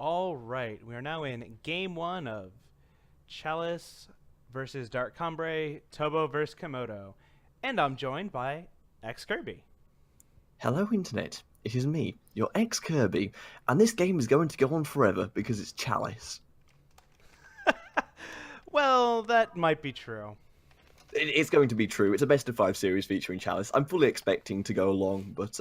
All right, we are now in game one of Chalice versus Dark Combrei, Tobboo versus Komodo, and I'm joined by X Kirby. Hello, Internet. It is me, your ex-Kirby, and this game is going to go on forever because it's Chalice. Well, that might be true. It's going to be true. It's a best-of-5 series featuring Chalice. I'm fully expecting to go along, but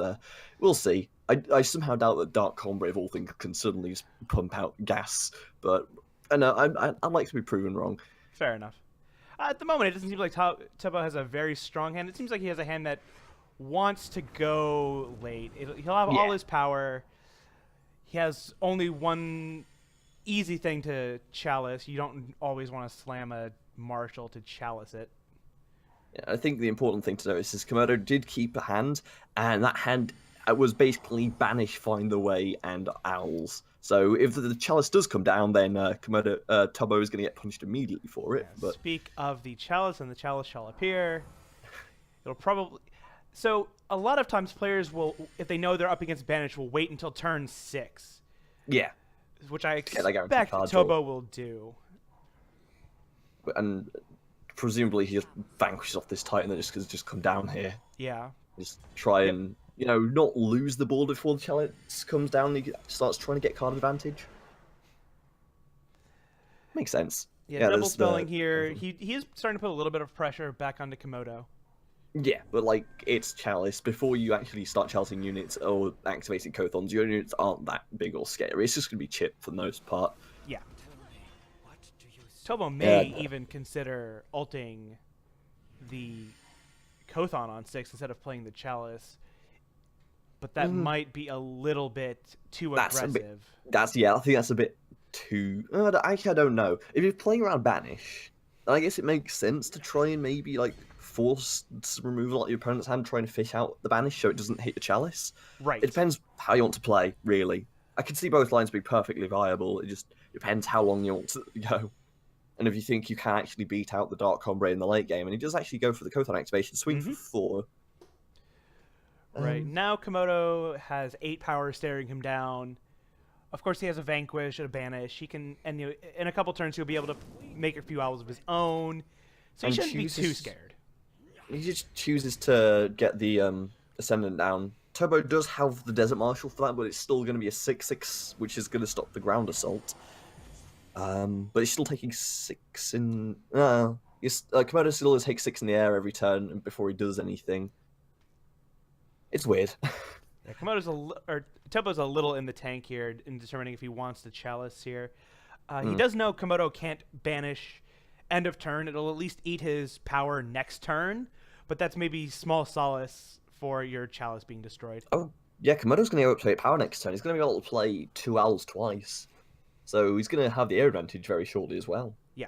we'll see. I somehow doubt that Dark Combrei, of all things, can suddenly just pump out gas, but I know I'd like to be proven wrong. Fair enough. At the moment, it doesn't seem like Tobboo has a very strong hand. It seems like he has a hand that wants to go late. He'll have all his power. He has only one easy thing to Chalice. You don't always want to slam a Marshall to Chalice it. Yeah, I think the important thing to notice is Komodo did keep a hand, and that hand was basically Banish, Find the Way, and Owls. So if the Chalice does come down, then Tobboo is going to get punished immediately for it. Yeah, but speak of the Chalice, and the Chalice shall appear. It'll probably... So a lot of times players will, if they know they're up against Banish, will wait until turn 6. yeah, Which I Yeah, that guaranteed expect card draw. Tobboo will do. and presumably he just vanquishes off this Titan that just come down here. Yeah. Just try and, not lose the ball before the Chalice comes down and he starts trying to get card advantage. Makes sense. Yeah, double spelling here. He is starting to put a little bit of pressure back onto Komodo. Yeah, but it's Chalice. Before you actually start chalicing units or activating Kothons, your units aren't that big or scary. It's just going to be chip for the most part. Yeah. Tobboo may even consider ulting the Kothon on 6 instead of playing the Chalice. But that might be a little bit too aggressive. I think that's a bit too... Actually, I don't know. If you're playing around Banish, then I guess it makes sense to try and maybe, force removal of your opponent's hand, trying to fish out the Banish so it doesn't hit the Chalice. Right. It depends how you want to play, really. I can see both lines being perfectly viable. It just depends how long you want to go. And if you think you can actually beat out the Dark Combrei in the late game, and he does actually go for the Kothon activation, swing for 4. Right. Now Komodo has 8 power staring him down. Of course, he has a Vanquish and a Banish. He can, and in a couple turns, he'll be able to make a few owls of his own. So he shouldn't be too scared. He just chooses to get the Ascendant down. Tobboo does have the Desert Marshal for that, but it's still going to be a 6/6, which is going to stop the ground assault. But he's still taking 6 in... Komodo still takes 6 in the air every turn before he does anything. It's weird. Yeah, Tobboo's a little in the tank here in determining if he wants the Chalice here. He does know Komodo can't Banish end of turn. It'll at least eat his power next turn, but that's maybe small solace for your Chalice being destroyed. Oh, yeah, Komodo's going to be able to play power next turn. He's going to be able to play 2 owls twice. So he's going to have the air advantage very shortly as well. Yeah.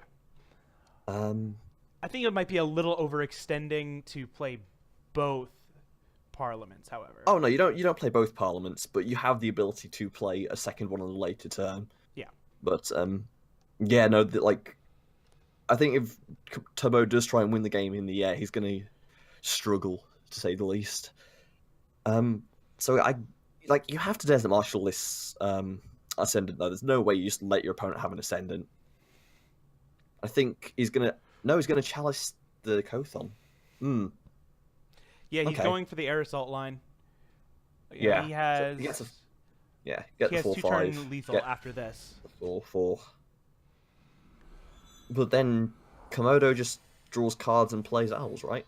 I think it might be a little overextending to play both Parliaments, however. Oh no, you don't play both Parliaments, but you have the ability to play a second one on a later turn. Yeah. But I think if Tobboo does try and win the game in the air, he's going to struggle, to say the least. So you have to Desert Marshal this Ascendant though. There's no way you just let your opponent have an Ascendant. I think he's gonna Chalice the Kothon. Yeah, he's going for the air assault line. Yeah, he has. So he has 2-turn lethal after this. 4/4. But then Komodo just draws cards and plays owls, right?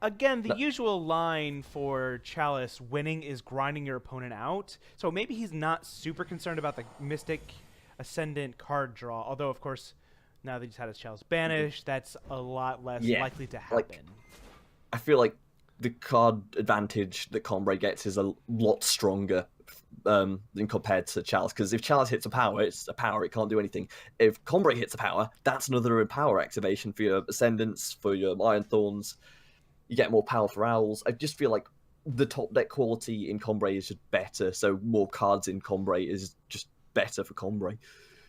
Again, the usual line for Chalice winning is grinding your opponent out. So maybe he's not super concerned about the Mystic Ascendant card draw. Although, of course, now that he's had his Chalice banished, that's a lot less likely to happen. I feel like the card advantage that Combrei gets is a lot stronger than compared to Chalice. Because if Chalice hits a power, it's a power. It can't do anything. If Combrei hits a power, that's another power activation for your Ascendants, for your Iron Thorns. You get more power for owls. I just feel like the top deck quality in Combrei is just better. So more cards in Combrei is just better for Combrei.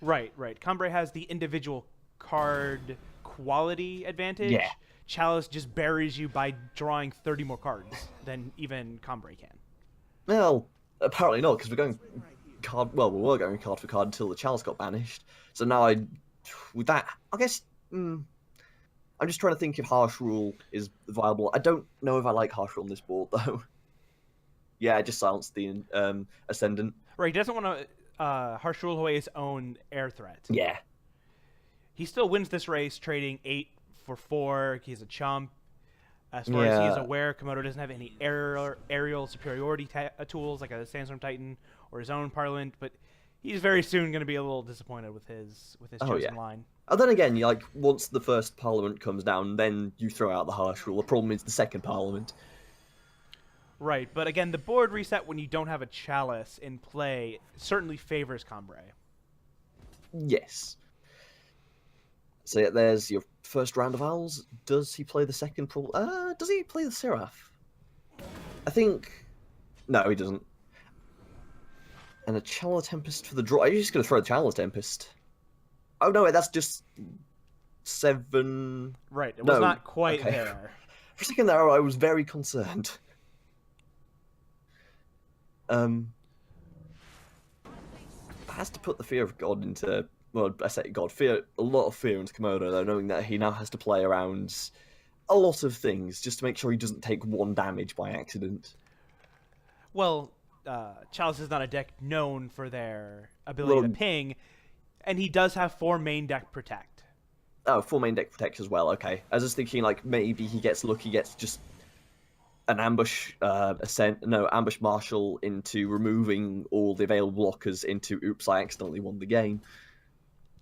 Right. Combrei has the individual card quality advantage. Yeah. Chalice just buries you by drawing 30 more cards than even Combrei can. Well, apparently not, because we're going card. Well, we were going card for card until the Chalice got banished. So now with that, I guess I'm just trying to think if Harsh Rule is viable. I don't know if I like Harsh Rule on this board though. Yeah, just silence the Ascendant. Right, he doesn't want to Harsh Rule away his own air threat. Yeah. He still wins this race trading 8 for 4. He's a chump. As far as he is aware, Komodo doesn't have any aerial superiority tools like a Sandstorm Titan or his own Parliament, but he's very soon going to be a little disappointed with his chosen line. And then again, once the first Parliament comes down, then you throw out the Harsh Rule. The problem is the second Parliament. Right, but again, the board reset when you don't have a Chalice in play certainly favors Combrei. Yes. So yeah, there's your first round of Owls. Does he play the second? Does he play the Seraph? I think... No, he doesn't. And a Chalice Tempest for the draw. Are you just going to throw the Chalice Tempest? Oh, no, that's just 7... Right, it was not quite there. For a second there, I was very concerned. Has to put the Fear of God into... Well, I say God, a lot of fear into Komodo, though, knowing that he now has to play around a lot of things just to make sure he doesn't take 1 damage by accident. Well, Chalice is not a deck known for their ability to ping, and he does have 4 main deck protect. Oh, 4 main deck protect as well, okay. I was just thinking, maybe he gets lucky, gets just an ambush ambush marshal into removing all the available blockers into oops, I accidentally won the game.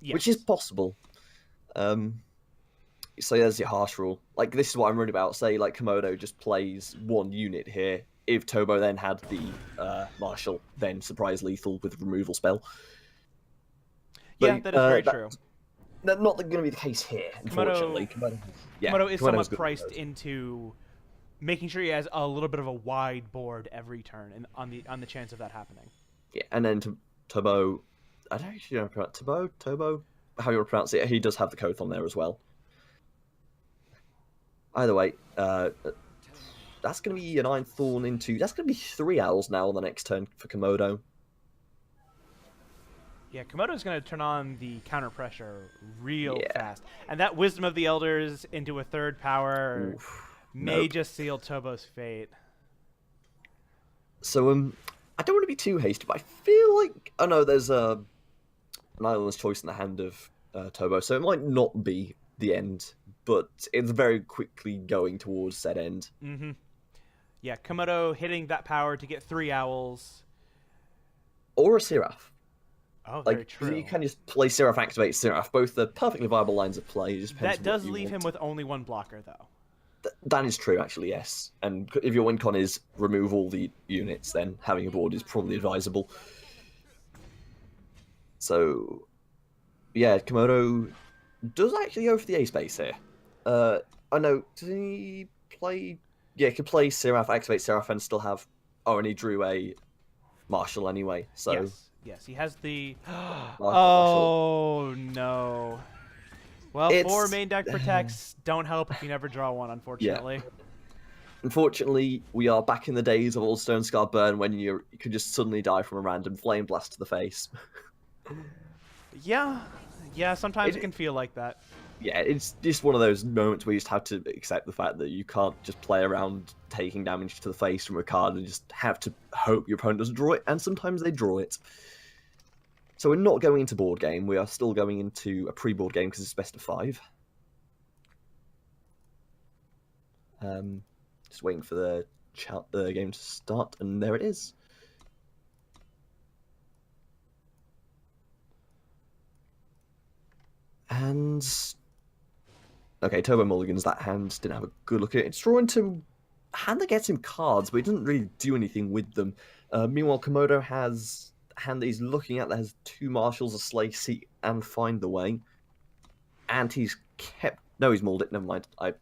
Yes. Which is possible. So there's your Harsh Rule. This is what I'm worried about. Say, Komodo just plays 1 unit here. If Tobboo then had the Marshal, then surprise lethal with removal spell. Yeah, that is very true. That's not going to be the case here, unfortunately. Komodo is somewhat priced into making sure he has a little bit of a wide board every turn, and on the chance of that happening. Yeah, and then Tobboo... I don't actually know how to pronounce Tobboo, how you want to pronounce it. He does have the Koth on there as well. Either way, that's going to be an Iron Thorn into... That's going to be 3 Owls now on the next turn for Komodo. Yeah, Komodo's going to turn on the counter pressure real fast. And that Wisdom of the Elders into a 3rd power may just seal Tobboo's fate. So, I don't want to be too hasty, but I feel like... Oh no, there's an Island's Choice in the hand of Tobboo, so it might not be the end, but it's very quickly going towards said end. Mm-hmm. Yeah, Komodo hitting that power to get 3 Owls. Or a Seraph. Oh, very true. You can just play Seraph, activate Seraph. Both are perfectly viable lines of play. It just that does leave him with only 1 blocker, though. That is true, actually, yes. And if your win con is remove all the units, then having a board is probably advisable. So, yeah, Komodo does actually go for the ace base here. I know, did he play... Yeah, he could play Seraph, activate Seraph, and still have... Oh, and he drew a Marshal anyway, so... Yes, he has the... Oh, no. Well, 4 main deck protects don't help if you never draw one, unfortunately. Yeah. Unfortunately, we are back in the days of Old Stone Scar Burn when you could just suddenly die from a random flame blast to the face. Yeah, sometimes it can feel like that. Yeah, it's just one of those moments where you just have to accept the fact that you can't just play around taking damage to the face from a card and just have to hope your opponent doesn't draw it, and sometimes they draw it. So we're not going into board game, we are still going into a pre-board game because it's best of 5. Just waiting for the game to start, and there it is. And... Okay, Tobboo mulligans that hand, didn't have a good look at it. It's drawn into a hand that gets him cards, but he doesn't really do anything with them. Meanwhile, Komodo has a hand that he's looking at that has 2 Marshals, a Slay, Seek, and Find the Way. And he's kept... No, he's mulled it. Never mind. I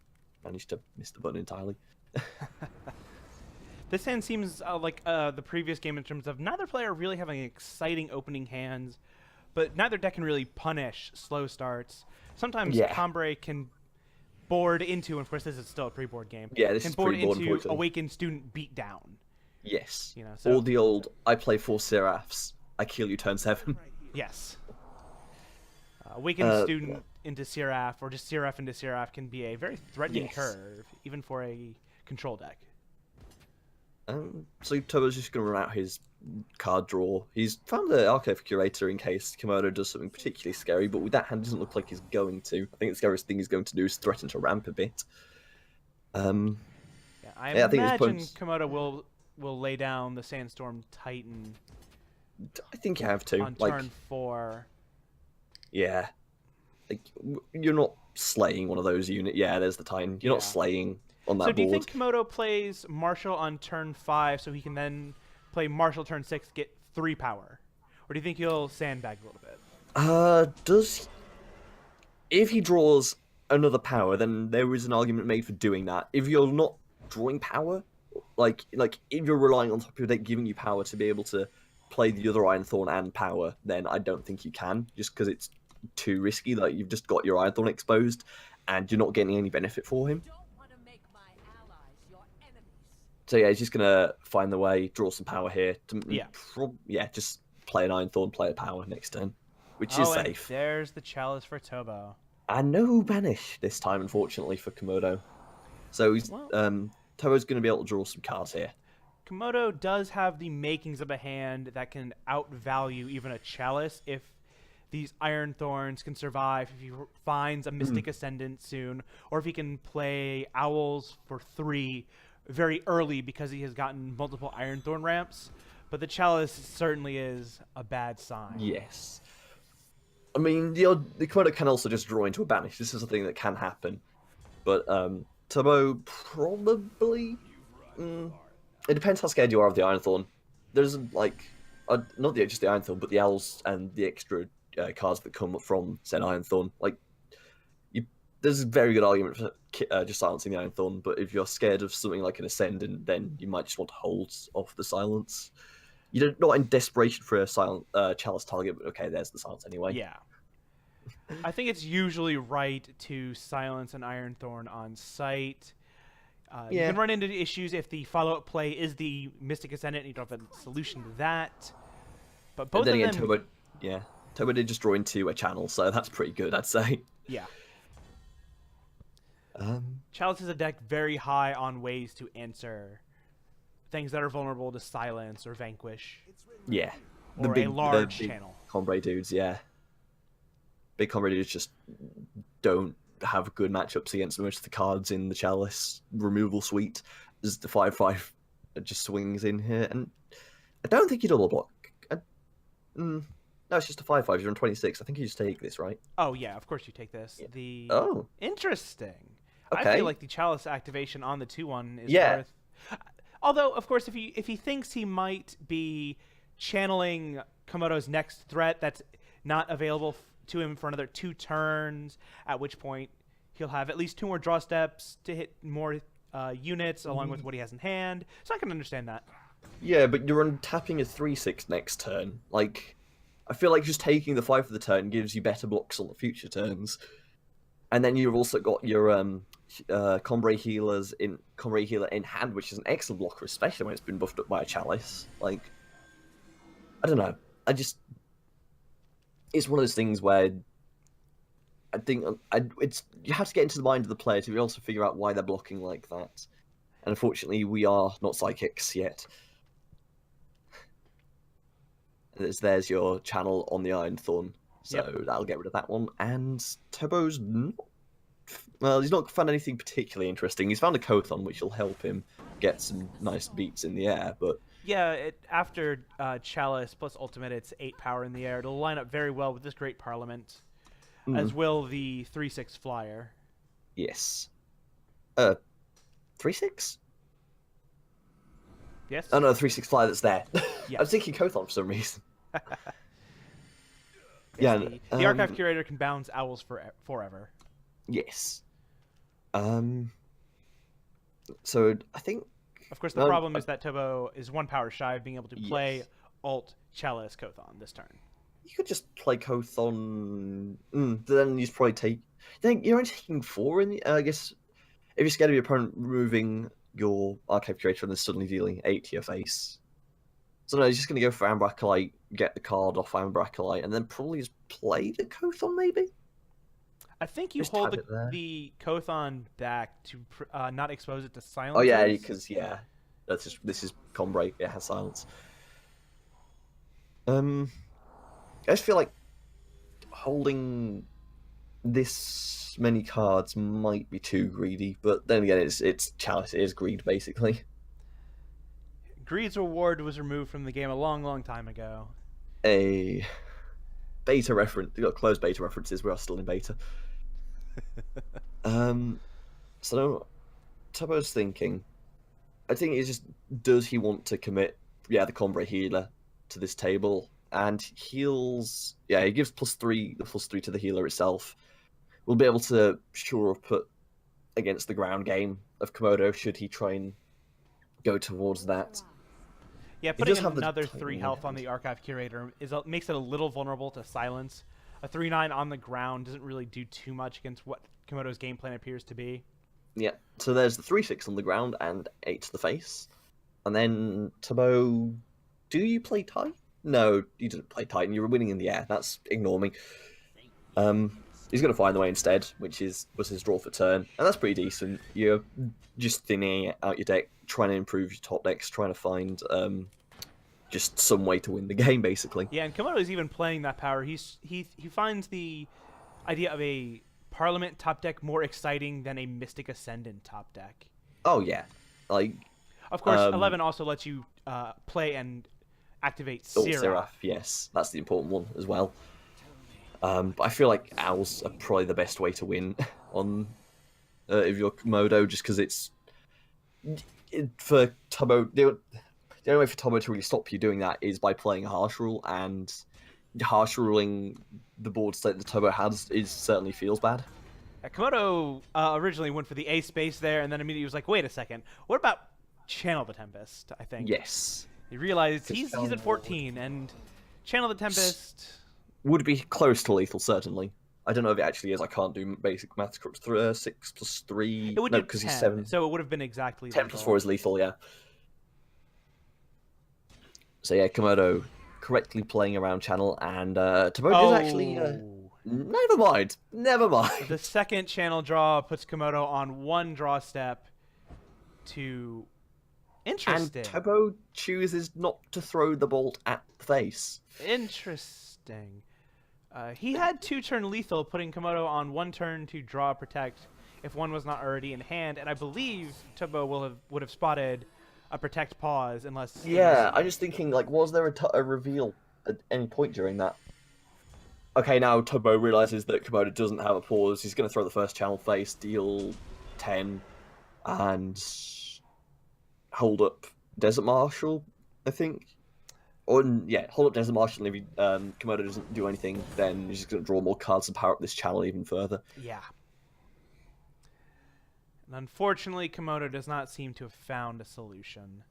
managed to miss the button entirely. This hand seems like the previous game in terms of neither player really having exciting opening hands, but neither deck can really punish slow starts. Sometimes Combrei can board into, and of course this is still a pre-board game, this can is board pre-board, into Awakened Student Beatdown. Yes. So, or the old, I play 4 Seraphs, I kill you turn 7. Yes. Weakened Student into Seraph, or just Seraph into Seraph, can be a very threatening curve, even for a control deck. So Tobboo's just going to run out his card draw. He's found the Archive Curator in case Komodo does something particularly scary, but with that hand, it doesn't look like he's going to. I think the scariest thing he's going to do is threaten to ramp a bit. I imagine Komodo will lay down the Sandstorm Titan. I think you have to. On turn 4. Yeah. Like, you're not slaying one of those units. Yeah, there's the Titan. You're not slaying on that board. So do you think Komodo plays Marshall on turn 5 so he can then play Marshall turn 6, get 3 power? Or do you think he'll sandbag a little bit? If he draws another power, then there is an argument made for doing that. If you're not drawing power, like if you're relying on top of your deck giving you power to be able to play the other Iron Thorn and power, then I don't think you can, just because it's too risky. Like, you've just got your Iron Thorn exposed, and you're not getting any benefit for him. So yeah, he's just gonna find the way, draw some power here. Just play an Iron Thorn, play a power next turn, which is safe. There's the Chalice for Tobboo. And no banish this time, unfortunately, for Komodo. So he's Tobboo's gonna be able to draw some cards here. Komodo does have the makings of a hand that can outvalue even a Chalice if these Iron Thorns can survive, if he finds a Mystic Ascendant soon, or if he can play Owls for 3 very early because he has gotten multiple Iron Thorn ramps. But the Chalice certainly is a bad sign. Yes. I mean, the Komodo can also just draw into a banish. This is a thing that can happen. But Tobboo probably... It depends how scared you are of the Iron Thorn. There's not just the Iron Thorn, but the Owls and the extra cards that come from said Iron Thorn. There's a very good argument for just silencing the Iron Thorn, but if you're scared of something like an Ascendant, then you might just want to hold off the silence. You're not in desperation for a silent Chalice target, but okay, there's the silence anyway. Yeah. I think it's usually right to silence an Iron Thorn on sight. You can run into issues if the follow-up play is the Mystic Ascendant and you don't have a solution to that. But both of them... Tobboo did just draw into a channel, so that's pretty good, I'd say. Yeah. Chalice is a deck very high on ways to answer things that are vulnerable to silence or vanquish. Yeah. Or a large channel. Combrei dudes, yeah. Big Combrei dudes just don't have good matchups against most of the cards in the Chalice removal suite. As the 5/5 just swings in here, and I don't think you double block. No, it's just a 5/5. You're on 26. I think you just take this, right? Oh yeah, of course you take this. Yeah. Interesting. Okay. I feel like the Chalice activation on the 2/1 is worth. Although, of course, if he thinks he might be channeling Komodo's next threat that's not available to him for another 2 turns, at which point he'll have at least 2 more draw steps to hit more units along with what he has in hand. So I can understand that. Yeah, but you're untapping a 3/6 next turn. I feel like just taking the 5 for the turn gives you better blocks on the future turns. And then you've also got your Combrei Healer in hand, which is an excellent blocker, especially when it's been buffed up by a Chalice. I don't know. It's one of those things where I think you have to get into the mind of the player to be able to figure out why they're blocking like that. And unfortunately, we are not psychics yet. There's your channel on the Iron Thorn. So that'll get rid of that one. And Tobboo's he's not found anything particularly interesting. He's found a Kothon, which will help him get some nice beats in the air, but... Yeah, after Chalice plus Ultimate, it's 8 power in the air. It'll line up very well with this Great Parliament, as will the 3/6 Flyer. Yes. 3/6? Yes? Oh no, 3/6 Flyer that's there. Yes. I was thinking Kothon for some reason. Yes, the Archive Curator can bounce Owls forever. Yes. So I think... Of course, the problem is that Tobboo is 1 power shy of being able to play Alt Chalice Kothon this turn. You could just play Kothon. Then you'd probably take... You're only taking 4 in the... I guess if you're scared of your opponent removing your Archive Curator and then suddenly dealing 8 to your face, So no, he's just going to go for Amber Acolyte, get the card off Amber Acolyte, and then probably just play the Kothon, maybe? I think you Just hold have it there. the Kothon back to not expose it to silence. Oh yeah, because this is Combrei. It has silence. I just feel like holding this many cards might be too greedy, but then again, it's Chalice. It is greed, basically. Greed's reward was removed from the game a long, long time ago. A beta reference. We got closed beta references. We are still in beta. So Tobboo's thinking. I think it's just, does he want to commit? Yeah, the Combrei healer to this table, and heals. Yeah, he gives +3, the +3 to the healer itself. We'll be able to shore up put against the ground game of Komodo should he try and go towards that. Yeah, putting another 3 health on the Archive Curator makes it a little vulnerable to silence. A 3/9 on the ground doesn't really do too much against what Komodo's game plan appears to be. Yeah, so there's the 3/6 on the ground and 8 to the face. And then, Tobboo, do you play Titan? No, you didn't play Titan. You were winning in the air. That's ignore me. He's going to find the way instead, which was his draw for turn. And that's pretty decent. You're just thinning out your deck, trying to improve your top decks, trying to find just some way to win the game, basically. Yeah, and Komodo is even playing that power. He finds the idea of a Parliament top deck more exciting than a Mystic Ascendant top deck. Oh, yeah. Like, of course, 11 also lets you play and activate Seraph. Yes, that's the important one as well. But I feel like Owls are probably the best way to win on if you're Komodo, just because it's for Tobboo. The only way for Tobboo to really stop you doing that is by playing a harsh rule, and harsh ruling the board state that Tobboo has certainly feels bad. Komodo originally went for the A space there, and then immediately was like, "Wait a second, what about Channel the Tempest?" I think. Yes. He realized he's at 14, and Channel the Tempest would be close to lethal, certainly. I don't know if it actually is. I can't do basic maths. 6 + 3. It would no, do because 10, he's 7. so it would have been exactly 10 lethal. + 4 is lethal, yeah. So yeah, Komodo correctly playing around Channel, and Tobboo is actually... never mind. The second Channel draw puts Komodo on 1 draw step to... Interesting. And Tobboo chooses not to throw the bolt at the face. Interesting. He had 2-turn lethal, putting Komodo on 1 turn to draw protect if one was not already in hand, and I believe Tobboo would have spotted a protect pause unless... Yeah, I'm just thinking, like, was there a reveal at any point during that? Okay, now Tobboo realizes that Komodo doesn't have a pause. He's going to throw the first Channel face, deal 10, and hold up Desert Marshal, I think. Or, yeah, hold up Desert Marshal, and if Komodo doesn't do anything, then he's just going to draw more cards and power up this Channel even further. Yeah. And unfortunately, Komodo does not seem to have found a solution.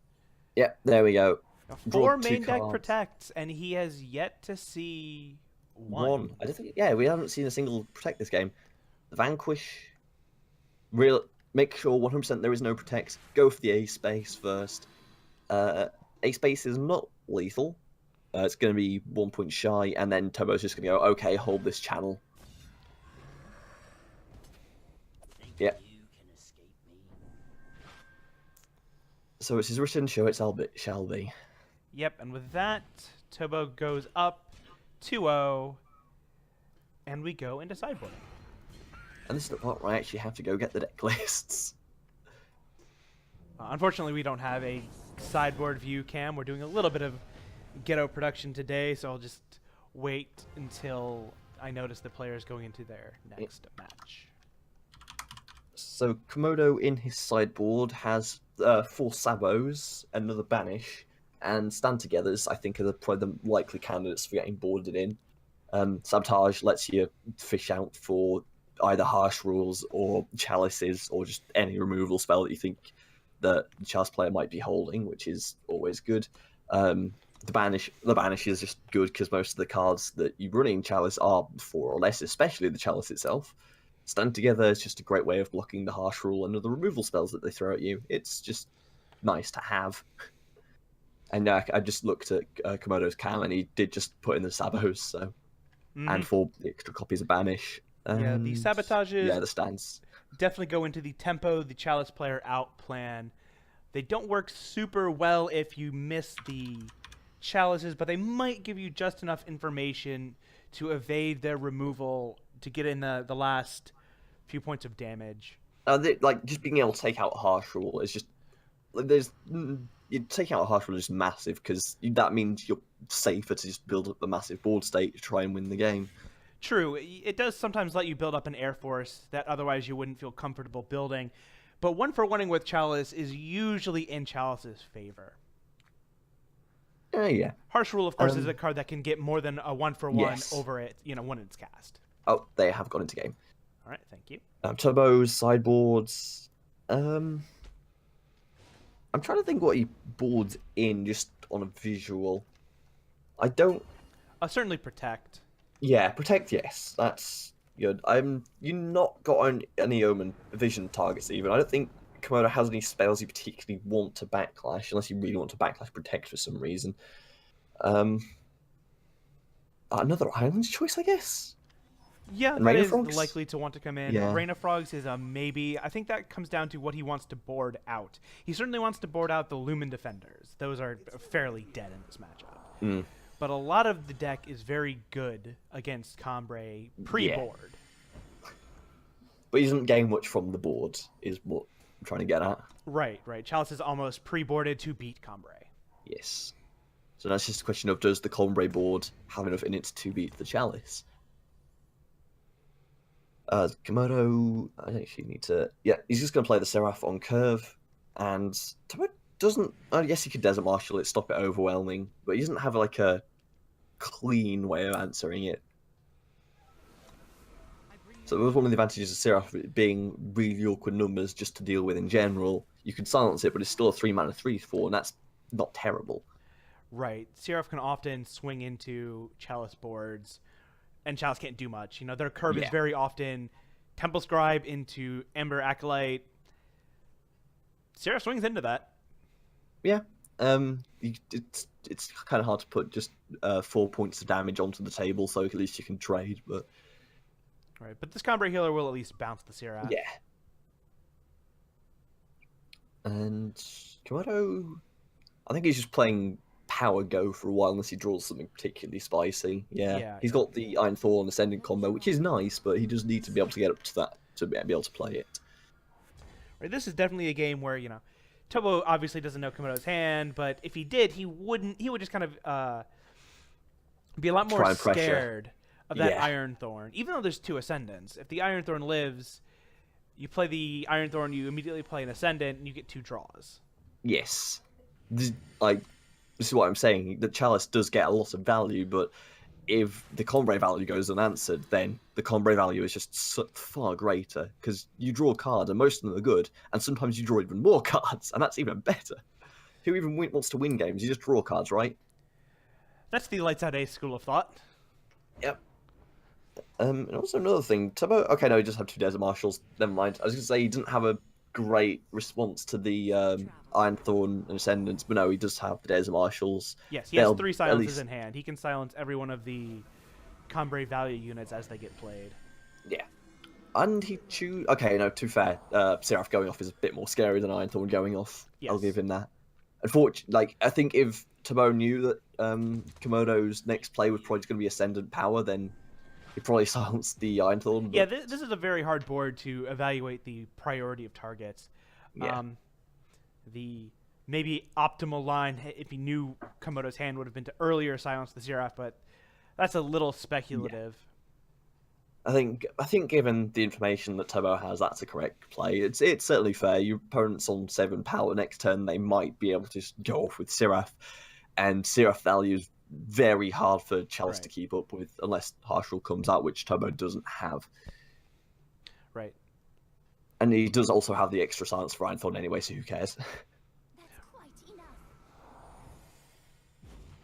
Yeah, there we go. 4 main deck protects, and he has yet to see one. I don't think. Yeah, we haven't seen a single protect this game. The Vanquish. Make sure 100% there is no protect. Go for the A space first. A space is not lethal. It's going to be 1 point shy, and then Tobboo's just going to go, okay, hold this Channel. Yeah. So it's his written, show it shall be. Yep, and with that, Tobboo goes up 2-0, and we go into sideboarding. And this is the part where I actually have to go get the deck lists. Unfortunately, we don't have a sideboard view cam. We're doing a little bit of ghetto production today, so I'll just wait until I notice the players going into their next match. So Komodo in his sideboard has 4 Sabos, another Banish, and Stand Togethers, I think, are probably the likely candidates for getting boarded in. Sabotage lets you fish out for either harsh rules or chalices or just any removal spell that you think that the Chalice player might be holding, which is always good. The Banish is just good because most of the cards that you run in Chalice are 4 or less, especially the Chalice itself. Stand Together is just a great way of blocking the harsh rule and other removal spells that they throw at you. It's just nice to have. And I just looked at Komodo's cam, and he did just put in the sabos, so and for the extra copies of Banish. Yeah, the sabotages. Yeah, the stands definitely go into the tempo, the Chalice player out plan. They don't work super well if you miss the Chalices, but they might give you just enough information to evade their removal to get in the last few points of damage. Like just being able to take out Harsh Rule is just taking out a Harsh Rule is massive, because that means you're safer to just build up a massive board state to try and win the game. True, it does sometimes let you build up an air force that otherwise you wouldn't feel comfortable building, but 1-for-1ing with Chalice is usually in Chalice's favor. Yeah. Harsh Rule, of course, is a card that can get more than a 1-for-1 over it, when it's cast. Oh, they have gone into game. All right, thank you. Turbos, sideboards. I'm trying to think what he boards in just on a visual. I don't. Certainly protect. Yeah, protect. Yes, that's good. You're not got any Omen vision targets even. I don't think Komodo has any spells you particularly want to backlash, unless you really want to backlash protect for some reason. Another Islands choice, I guess. Yeah, and that is Frogs? likely to want to come in. Yeah. Rain of Frogs is a maybe. I think that comes down to what he wants to board out. He certainly wants to board out the Lumen Defenders. Those are fairly dead in this matchup. But a lot of the deck is very good against Combrei pre-board. Yeah. But he doesn't gain much from the board, is what I'm trying to get at. Right. Chalice is almost pre-boarded to beat Combrei. Yes. So that's just a question of, does the Combrei board have enough in it to beat the Chalice? Komodo, I actually need to... Yeah, he's just going to play the Seraph on curve, and Tobboo doesn't... Oh, yes, he could Desert Marshal it, stop it overwhelming, but he doesn't have, like, a clean way of answering it. So that was one of the advantages of Seraph being really awkward numbers just to deal with in general. You could silence it, but it's still a 3-mana 3/4, and that's not terrible. Right. Seraph can often swing into Chalice boards, and Chalice can't do much. Their curve is very often Temple Scribe into Ember Acolyte. Seraph swings into that. Yeah. It's kind of hard to put just 4 points of damage onto the table, so at least you can trade, but... Right, but this Combrei healer will at least bounce the Seraph. Yeah. And Komodo, I think he's just playing Power Go for a while unless he draws something particularly spicy. Yeah. He's got the Iron Thorn Ascendant combo, which is nice, but he does need to be able to get up to that to be able to play it. Right, this is definitely a game where, Tobboo obviously doesn't know Komodo's hand, but if he did, he would just kind of be a lot more scared of that Iron Thorn. Even though there's 2 Ascendants, if the Iron Thorn lives, you play the Iron Thorn, you immediately play an Ascendant, and you get 2 draws. Yes. This is what I'm saying. The Chalice does get a lot of value, but if the Combrei value goes unanswered, then the Combrei value is just far greater, because you draw cards, and most of them are good, and sometimes you draw even more cards, and that's even better. Who even wants to win games? You just draw cards, right? That's the Lights Out Ace school of thought. Yep. And also another thing, Tobboo... Okay, no, he just had 2 Desert Marshals. Never mind. I was going to say he doesn't have a great response to the Iron Thorn and Ascendants, but no, he does have the Desert Marshals. Yes, he has 3 silences in hand. He can silence every one of the Combrei value units as they get played. Yeah. And he choose... Okay, no, too fair. Seraph going off is a bit more scary than Iron Thorn going off. Yes. I'll give him that. Unfortunately, I think if Tobboo knew that Komodo's next play was probably going to be Ascendant Power, then he probably silenced the Iron Thorn. But... Yeah, this is a very hard board to evaluate the priority of targets. Yeah. The maybe optimal line, if he knew Komodo's hand, would have been to earlier silence the Seraph, but that's a little speculative. Yeah. I think given the information that Tobboo has, that's a correct play. It's certainly fair. Your opponent's on 7 power next turn, they might be able to just go off with Seraph, and Seraph values very hard for Chalice to keep up with, unless Harsh Rule comes out, which Tobboo doesn't have. Right. And he does also have the extra silence for Iron Thorn anyway, so who cares? That's quite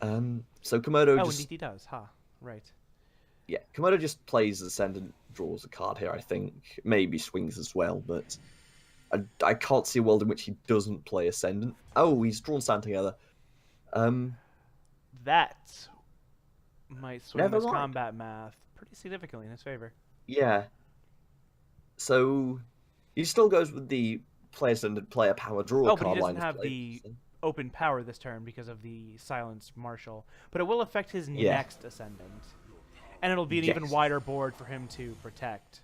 enough. So Komodo Oh, just... indeed he does, huh? Right. Yeah, Komodo just plays Ascendant, draws a card here, I think. Maybe swings as well, but I can't see a world in which he doesn't play Ascendant. Oh, he's drawn Stand Together. That might swing Never his mind. combat math pretty significantly in his favor. Yeah. So he still goes with the player power draw Oh, but he card doesn't line of have play. the open power this turn because of the silenced marshal. But it will affect his Yeah. next ascendant. And it'll be an even Yes. wider board for him to protect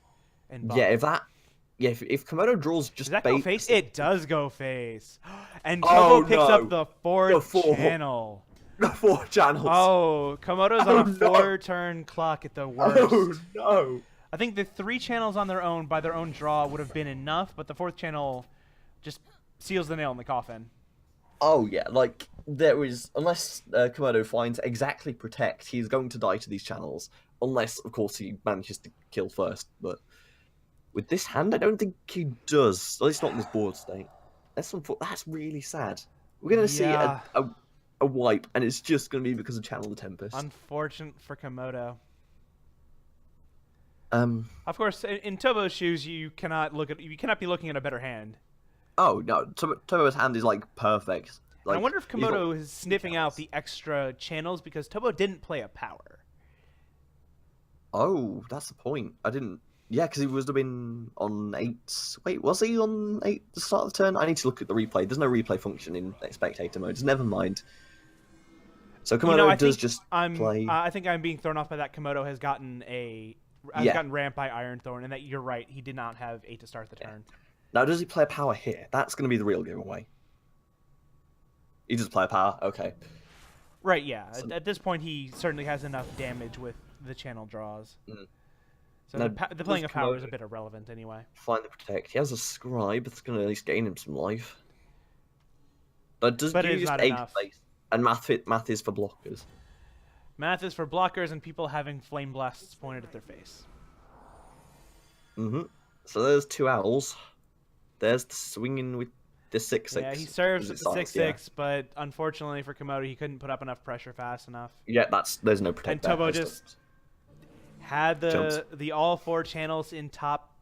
and buff. Yeah, if Komodo draws just Does that go bait, face? It does go face. And Oh, Tobboo picks no. up the fourth four. channel. the 4 channels. Oh, Komodo's Oh, on a no. 4-turn clock at the worst. Oh no! I think the 3 channels on their own, by their own draw, would have been enough, but the 4th channel just seals the nail in the coffin. Oh yeah, like there is, unless Komodo finds exactly protect, he's going to die to these channels. Unless, of course, he manages to kill first. But with this hand, I don't think he does. At least not in this board state. That's really sad. We're gonna see Yeah. a wipe, and it's just gonna be because of Channel the Tempest. Unfortunate for Komodo. Of course, in Tobboo's shoes, you cannot be looking at a better hand. Oh no, Tobo's hand is like perfect. And Like, I wonder if he's got Komodo is sniffing out channels. the extra channels because Tobboo didn't play a power. Oh, that's the point. I didn't. Yeah, because he would have been on 8. Wait, was he on 8 at the start of the turn? I need to look at the replay. There's no replay function in spectator modes. Never mind. So Komodo I does think just I'm. play. I think I'm being thrown off by that. Komodo has gotten gotten ramped by Ironthorn, and that you're right. He did not have 8 to start the turn. Now, does he play a power here? That's going to be the real giveaway. He does play a power. Okay. Right. Yeah. At this point, he certainly has enough damage with the channel draws. Mm. So Now, the playing of does power is a Komodo- bit irrelevant anyway. Find the protect. He has a scribe. That's going to at least gain him some life. But But do it you is just not 8 enough. place? And math is for blockers. Math is for blockers and people having flame blasts pointed at their face. Mm-hmm. So there's 2 owls. There's the swinging with the 6/6. Yeah, he serves Is with it the 6/6, silenced? but unfortunately for Komodo, he couldn't put up enough pressure fast enough. Yeah, there's no protect. And there. Tobboo It's just had Jumps. the all 4 channels in top,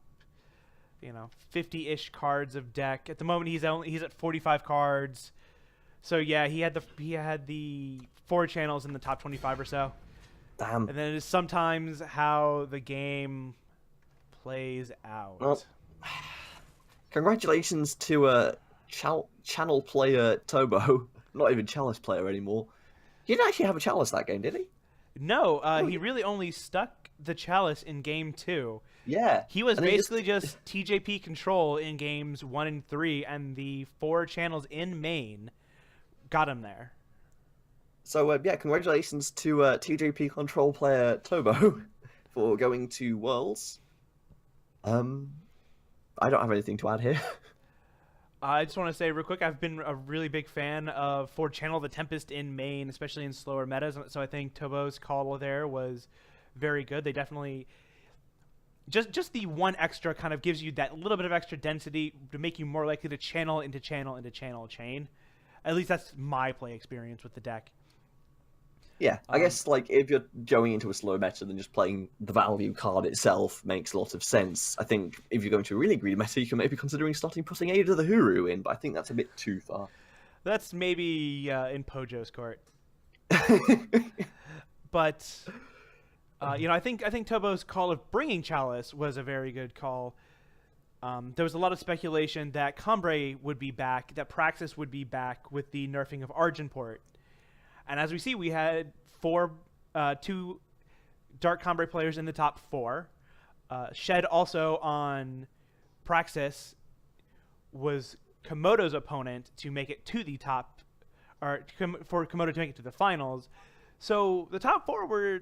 50-ish cards of deck. At the moment, he's at 45 cards. So yeah, he had the 4 channels in the top 25 or so. Damn. And then it is sometimes how the game plays out. Well, congratulations to channel player Tobboo. Not even Chalice player anymore. He didn't actually have a Chalice that game, did he? No, he really only stuck the Chalice in game 2. Yeah. He was And he basically just TJP control in games 1 and 3, and the 4 channels in main got him there. So yeah, congratulations to TJP control player Tobboo for going to Worlds. I don't have anything to add here. I just want to say real quick, I've been a really big fan of for Channel the Tempest in main, especially in slower metas. So I think Tobboo's call there was very good. They definitely just the one extra kind of gives you that little bit of extra density to make you more likely to channel into channel into channel chain. At least that's my play experience with the deck. Yeah, I guess like if you're going into a slow meta than just playing the value card itself makes a lot of sense. I think if you're going to a really greedy meta, you can maybe considering starting putting Ada the Huru in, but I think that's a bit too far. That's maybe in Pojo's court. But I think Tobboo's call of bringing Chalice was a very good call. There was a lot of speculation that Combrei would be back, that Praxis would be back with the nerfing of Argenport. And as we see, we had 2 Dark Combrei players in the top 4. Shed also on Praxis was Komodo's opponent to make it to the top, or for Komodo to make it to the finals. So the top 4 were,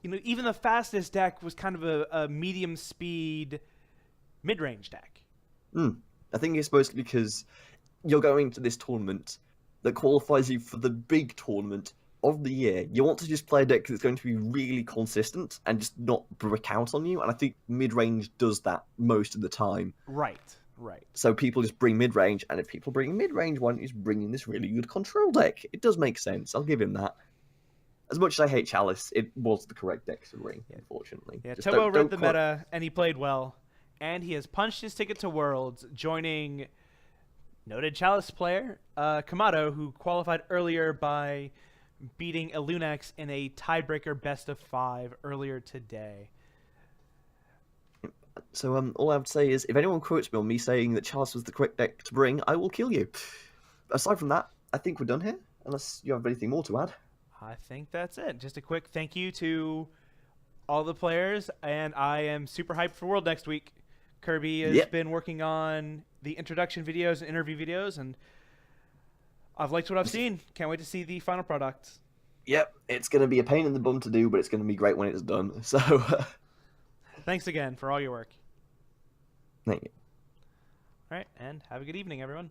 even the fastest deck was kind of a medium speed mid-range deck. I think it's mostly because you're going to this tournament that qualifies you for the big tournament of the year. You want to just play a deck that's going to be really consistent and just not brick out on you, and I think mid-range does that most of the time. Right. So people just bring mid-range, and if people bring mid-range, why don't you just bring in this really good control deck? It does make sense. I'll give him that. As much as I hate Chalice, it was the correct deck to bring, unfortunately. Yeah, Just Tobboo read the quite- meta, and he played well. And he has punched his ticket to Worlds, joining noted Chalice player, Komodo, who qualified earlier by beating Elunax in a tiebreaker best-of-5 earlier today. So all I have to say is, if anyone quotes me on me saying that Chalice was the correct deck to bring, I will kill you. Aside from that, I think we're done here, unless you have anything more to add. I think that's it. Just a quick thank you to all the players, and I am super hyped for World next week. Kirby has been working on the introduction videos and interview videos, and I've liked what I've seen. Can't wait to see the final product. Yep, it's going to be a pain in the bum to do, but it's going to be great when it's done. So, thanks again for all your work. thank you. All right, and have a good evening, everyone.